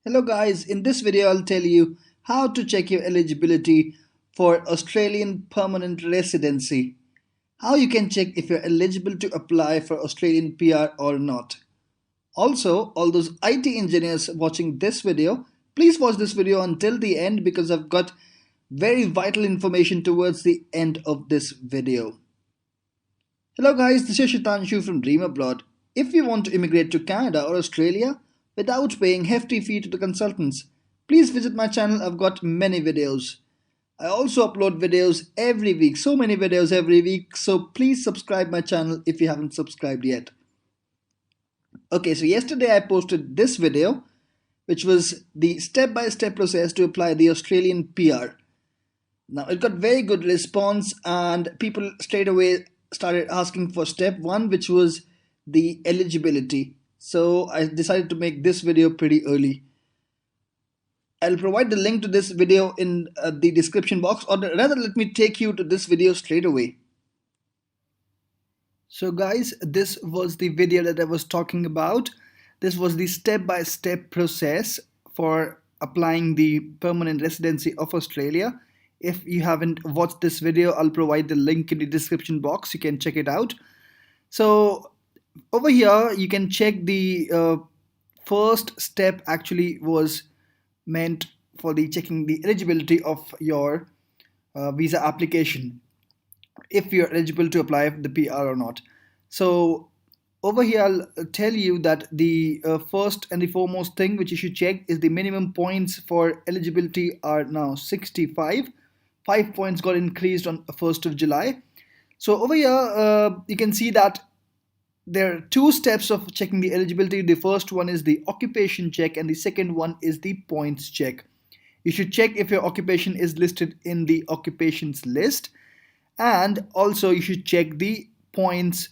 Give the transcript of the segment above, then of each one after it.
Hello guys, in this video I'll tell you how to check your eligibility for Australian permanent residency. How you can check if you're eligible to apply for Australian PR or not. Also, all those IT engineers watching this video, please watch this video until the end because I've got very vital information towards the end of this video. Hello guys, this is Shitanshu from Dream Abroad. If you want to immigrate to Canada or Australia without paying hefty fee to the consultants, please visit my channel. I've got many videos. I also upload videos every week, so many videos every week, so please subscribe my channel if you haven't subscribed yet. Okay, so yesterday I posted this video which was the step-by-step process to apply the Australian PR. Now it got very good response and people straight away started asking for step one, which was the eligibility. So I decided to make this video pretty early. I'll provide the link to this video in the description box, or rather let me take you to this video straight away. So guys, this was the video that I was talking about. This was the step-by-step process for applying the permanent residency of Australia. If you haven't watched this video, I'll provide the link in the description box. You can check it out. So over here, you can check the first step actually was meant for the checking the eligibility of your visa application, if you're eligible to apply for the PR or not. So over here, I'll tell you that the first and the foremost thing which you should check is the minimum points for eligibility are now 65. 5 points got increased on 1st of July. So over here, you can see that there are two steps of checking the eligibility. The first one is the occupation check and the second one is the points check. You should check if your occupation is listed in the occupations list, and also you should check the points,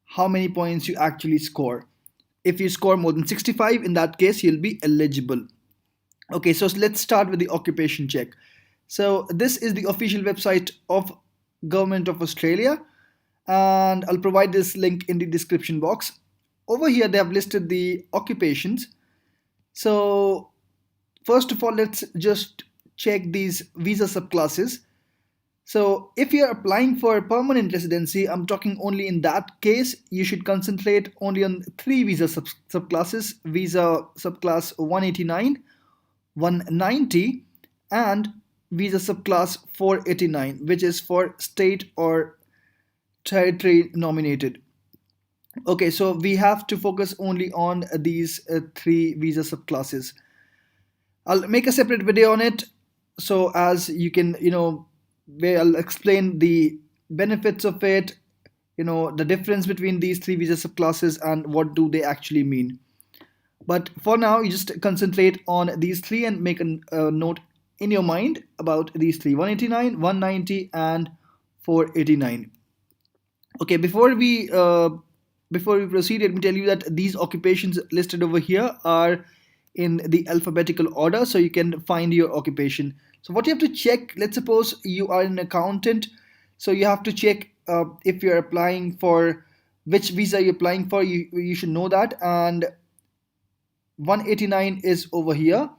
how many points you actually score. If you score more than 65, in that case you'll be eligible. Okay, so let's start with the occupation check. So this is the official website of Government of Australia, and I'll provide this link in the description box. Over here they have listed the occupations. So first of all, let's just check these visa subclasses. So if you're applying for permanent residency, I'm talking only in that case, you should concentrate only on three visa subclasses: visa subclass 189, 190, and visa subclass 489, which is for state or territory nominated. Okay, so we have to focus only on these three visa subclasses. I'll make a separate video on it, so as you can, where I'll explain the benefits of it, the difference between these three visa subclasses and what do they actually mean. But for now, you just concentrate on these three and make a note in your mind about these three: 189, 190, and 489. Okay, before we proceed, let me tell you that these occupations listed over here are in the alphabetical order, so you can find your occupation. So what you have to check, let's suppose you are an accountant, so you have to check if you're applying for which visa you're applying for. You should know that. And 189 is over here,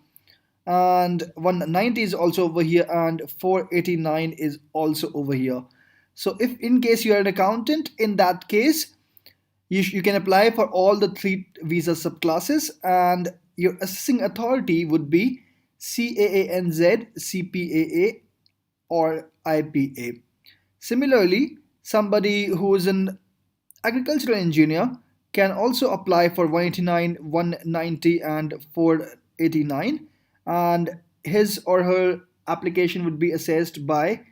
and 190 is also over here, and 489 is also over here. So if in case you are an accountant, in that case you can apply for all the three visa subclasses, and your assessing authority would be CAANZ, CPAA, or IPA. Similarly, somebody who is an agricultural engineer can also apply for 189, 190, and 489, and his or her application would be assessed by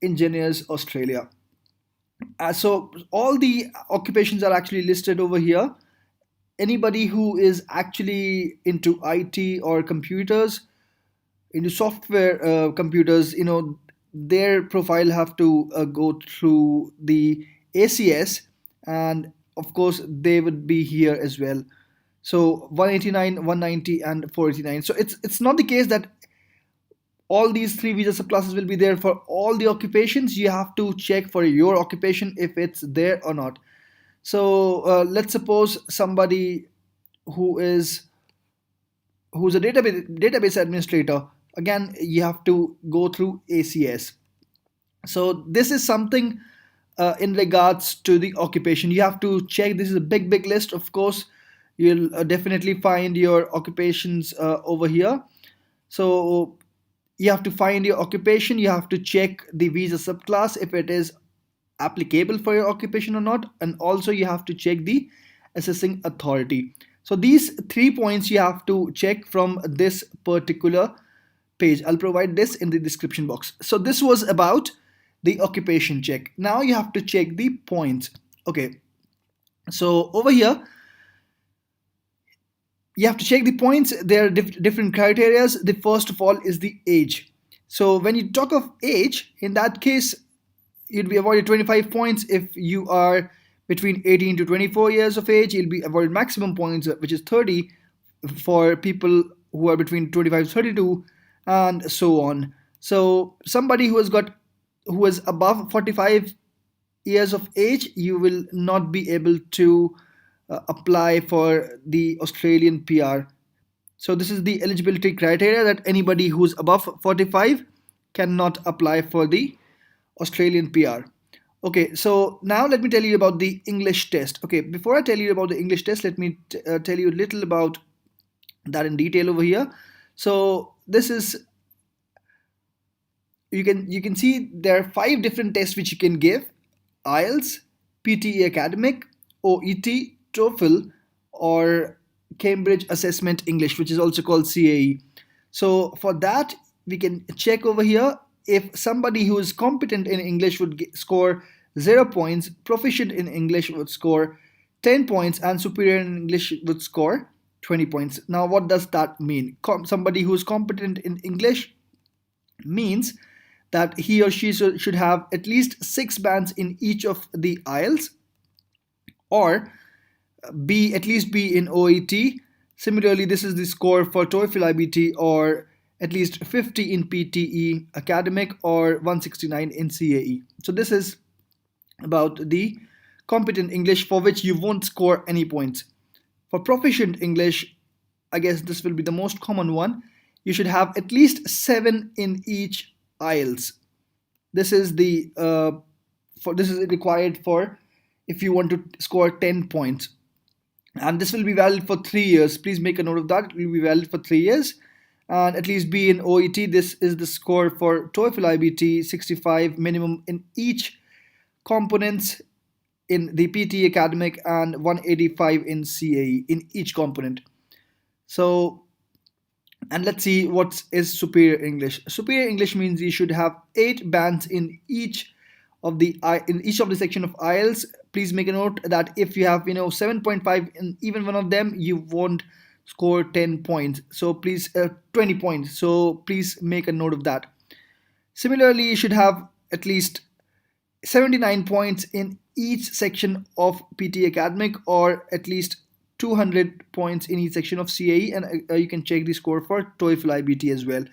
Engineers Australia. So all the occupations are actually listed over here. Anybody who is actually into IT or computers, into software computers, their profile have to go through the ACS, and of course they would be here as well. So 189, 190, and 489. So it's not the case that all these three visa subclasses will be there for all the occupations. You have to check for your occupation if it's there or not. So let's suppose somebody who is who's a database administrator, again you have to go through ACS. So this is something in regards to the occupation. You have to check. This is a big list. Of course, you'll definitely find your occupations over here. So you have to find your occupation. You have to check the visa subclass if it is applicable for your occupation or not, and also you have to check the assessing authority. So these 3 points you have to check from this particular page. I'll provide this in the description box. So this was about the occupation check. Now you have to check the points. Okay, so over here you have to check the points. There are different criteria. The first of all is the age. So when you talk of age, in that case you'd be awarded 25 points. If you are between 18 to 24 years of age, you'll be awarded maximum points, which is 30 for people who are between 25 to 32, and so on. So somebody who is above 45 years of age, you will not be able to apply for the Australian PR. So this is the eligibility criteria, that anybody who's above 45 cannot apply for the Australian PR. Okay, so now let me tell you about the English test. Okay, before I tell you about the English test, let me tell you a little about that in detail over here. So this is, you can see there are 5 different tests which you can give: IELTS, PTE Academic, OET, TOEFL, or Cambridge Assessment English, which is also called CAE. So for that, we can check over here. If somebody who is competent in English would score 0 points, proficient in English would score 10 points, and superior in English would score 20 points. Now, what does that mean? Somebody who is competent in English means that he or she should have at least 6 bands in each of the IELTS, or at least be in OET. Similarly, this is the score for TOEFL IBT, or at least 50 in PTE Academic, or 169 in CAE. So this is about the competent English, for which you won't score any points. For proficient English, I guess this will be the most common one. You should have at least 7 in each IELTS. This is this is required for if you want to score 10 points, and this will be valid for 3 years. Please make a note of that. It will be valid for 3 years, and at least be in OET. This is the score for TOEFL IBT, 65 minimum in each components in the PT Academic, and 185 in CAE in each component. So, and let's see what is superior English. Superior English means you should have 8 bands in each of the section of IELTS. Please make a note that if you have 7.5 in even one of them, you won't score 10 points. So please 20 points. So please make a note of that. Similarly, you should have at least 79 points in each section of PT Academic, or at least 200 points in each section of CAE, and you can check the score for TOEFL IBT as well.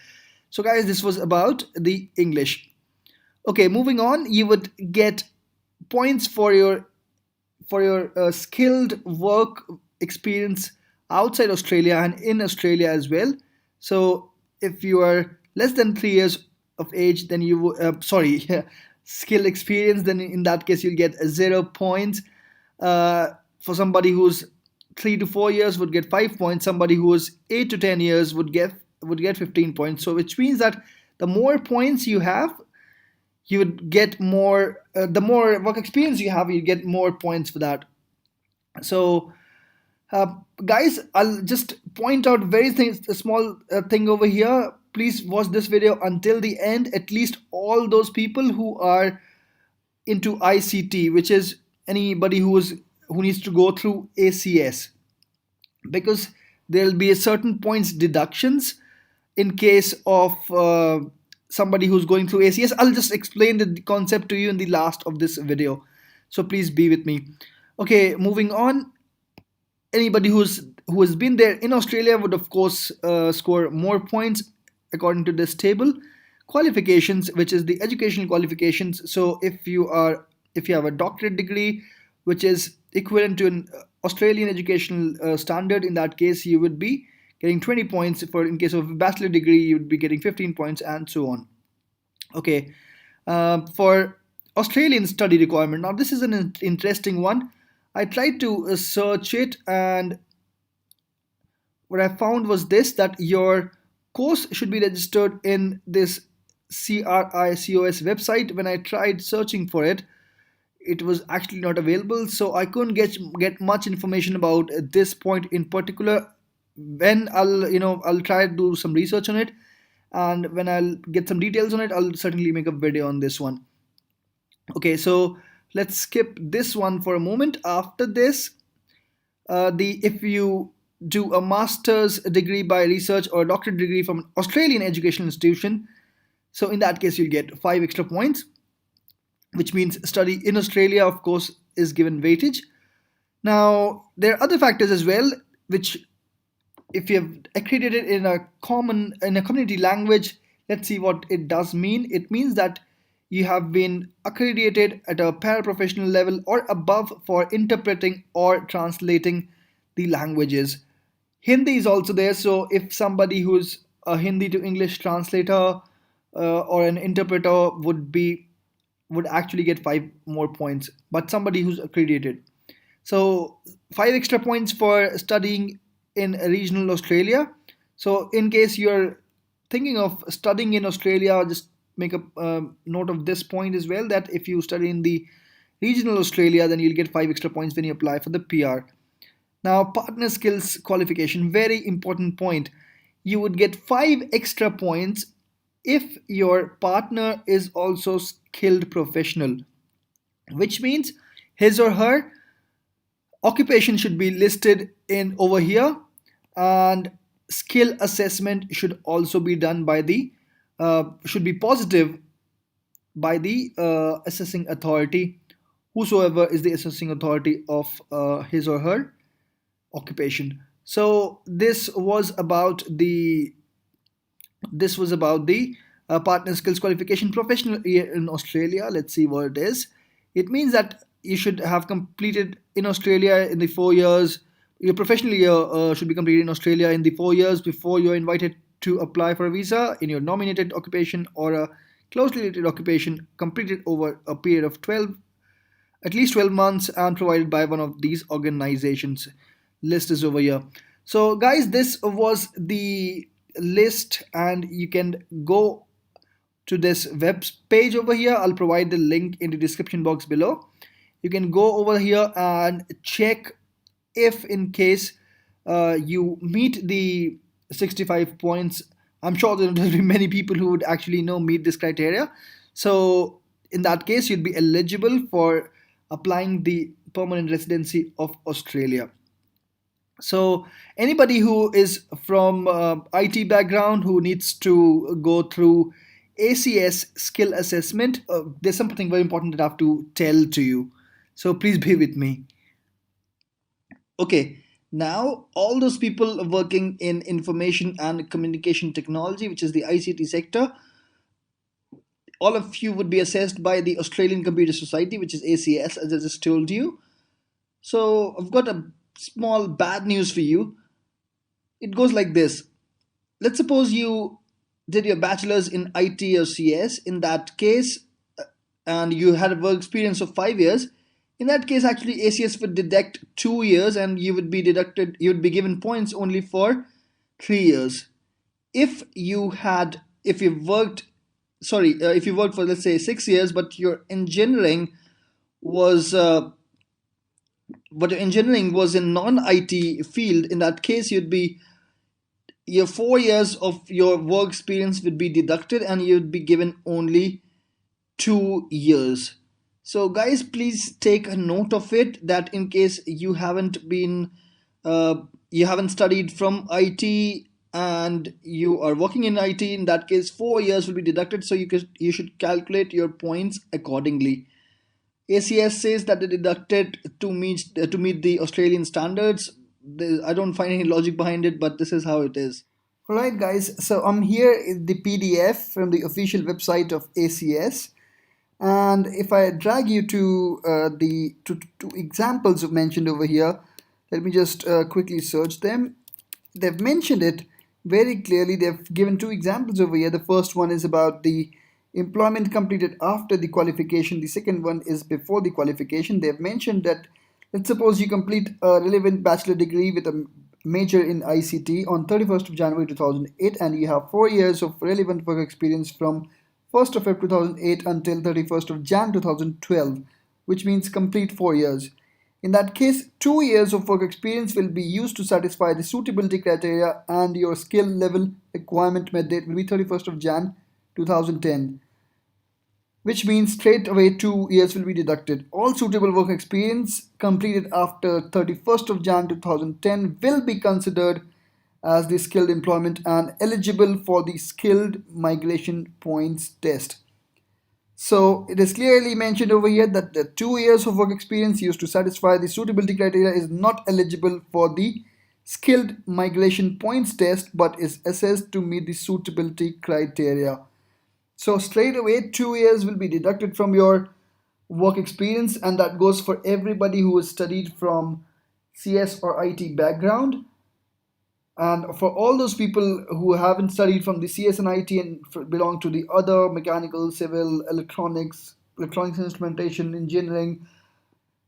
So guys, this was about the English. Okay, moving on, you would get points for your skilled work experience outside Australia and in Australia as well. So if you are less than 3 years of age, then you skill experience, then in that case you'll get 0 points. For somebody who's 3 to 4 years would get 5 points. Somebody who is 8 to 10 years would get 15 points. So which means that the more points you have, you would get more. The more work experience you have, you get more points for that. So guys, I'll just point out a small thing over here. Please watch this video until the end. At least all those people who are into ICT, which is anybody who needs to go through ACS, because there'll be a certain points deductions in case of somebody who's going through ACS. I'll just explain the concept to you in the last of this video, so please be with me. Okay, moving on. Anybody who has been there in Australia would of course score more points according to this table. Qualifications, which is the educational qualifications. So if you have a doctorate degree, which is equivalent to an Australian educational standard, in that case you would be getting 20 points. For in case of a bachelor degree, you would be getting 15 points, and so on. Okay, for Australian study requirement. Now, this is an interesting one. I tried to search it, and what I found was this, that your course should be registered in this CRICOS website. When I tried searching for it, it was actually not available, so I couldn't get much information about this point in particular. When I'll try to do some research on it, and when I'll get some details on it, I'll certainly make a video on this one. Okay, so let's skip this one for a moment. After this, the if you do a master's degree by research or a doctorate degree from an Australian educational institution, so in that case you'll get 5 extra points, which means study in Australia, of course, is given weightage. Now, there are other factors as well, which if you have accredited in a community language, let's see what it does mean. It means that you have been accredited at a paraprofessional level or above for interpreting or translating the languages. Hindi is also there, so if somebody who's a Hindi to English translator or an interpreter would actually get 5 more points, but somebody who's accredited. So 5 extra points for studying in regional Australia. So in case you're thinking of studying in Australia, just make a note of this point as well, that if you study in the regional Australia, then you'll get 5 extra points when you apply for the PR. Now, partner skills qualification, very important point. You would get 5 extra points if your partner is also skilled professional, which means his or her occupation should be listed in over here, and skill assessment should also be done by the should be positive by the assessing authority, whosoever is the assessing authority of his or her occupation. So this was about the partner skills qualification professional year in Australia. Let's see what it is. It means that you should have completed in Australia in the 4 years. Your professional year should be completed in Australia in the 4 years before you're invited to apply for a visa in your nominated occupation or a closely related occupation, completed over a period of at least 12 months, and provided by one of these organizations. List is over here. So guys, this was the list, and you can go to this web page over here. I'll provide the link in the description box below. You can go over here and check if in case you meet the 65 points. I'm sure there will be many people who would actually meet this criteria. So in that case, you'd be eligible for applying the permanent residency of Australia. So anybody who is from IT background who needs to go through ACS skill assessment, there's something very important that I have to tell to you. So please be with me. Okay, now all those people working in information and communication technology, which is the ICT sector, all of you would be assessed by the Australian Computer Society, which is ACS, as I just told you. So I've got a small bad news for you. It goes like this. Let's suppose you did your bachelor's in IT or CS. In that case, and you had a work experience of 5 years. In that case, actually, ACS would deduct 2 years, and you would be given points only for 3 years. If you worked for, let's say, 6 years, but your engineering was in non-IT field, in that case, your 4 years of your work experience would be deducted, and you'd be given only 2 years. So guys, please take a note of it, that in case you haven't studied from IT and you are working in IT, in that case 4 years will be deducted, so you should calculate your points accordingly. ACS says that they deducted to meet the Australian standards. I don't find any logic behind it, but this is how it is. Alright guys, so I'm here in the PDF from the official website of ACS, and if I drag you to the two examples mentioned over here, let me just quickly search them. they've mentioned it very clearly. They've given two examples over here. The first one is about the employment completed after the qualification. The second one is before the qualification. They've mentioned that, let's suppose you complete a relevant bachelor degree with a major in ICT on 31st of January 2008, and you have 4 years of relevant work experience from 1st of April 2008 until 31st of Jan 2012, which means complete 4 years. In that case, 2 years of work experience will be used to satisfy the suitability criteria, and your skill level requirement met date will be 31st of Jan 2010, which means straight away 2 years will be deducted. All suitable work experience completed after 31st of Jan 2010 will be considered as the skilled employment and eligible for the skilled migration points test. So it is clearly mentioned over here that the 2 years of work experience used to satisfy the suitability criteria is not eligible for the skilled migration points test, but is assessed to meet the suitability criteria. So straight away 2 years will be deducted from your work experience, and that goes for everybody who has studied from CS or IT background. And for all those people who haven't studied from the CS and IT and belong to the other mechanical, civil, electronics instrumentation, engineering,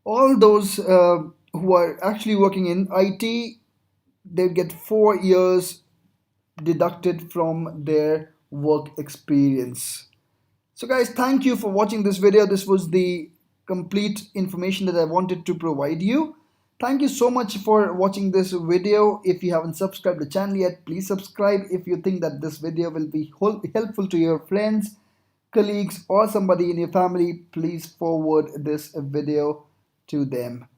all those who are actually working in IT, they get 4 years deducted from their work experience. So guys, thank you for watching this video. This was the complete information that I wanted to provide you. Thank you so much for watching this video. If you haven't subscribed the channel yet, please subscribe. If you think that this video will be helpful to your friends, colleagues, or somebody in your family, please forward this video to them.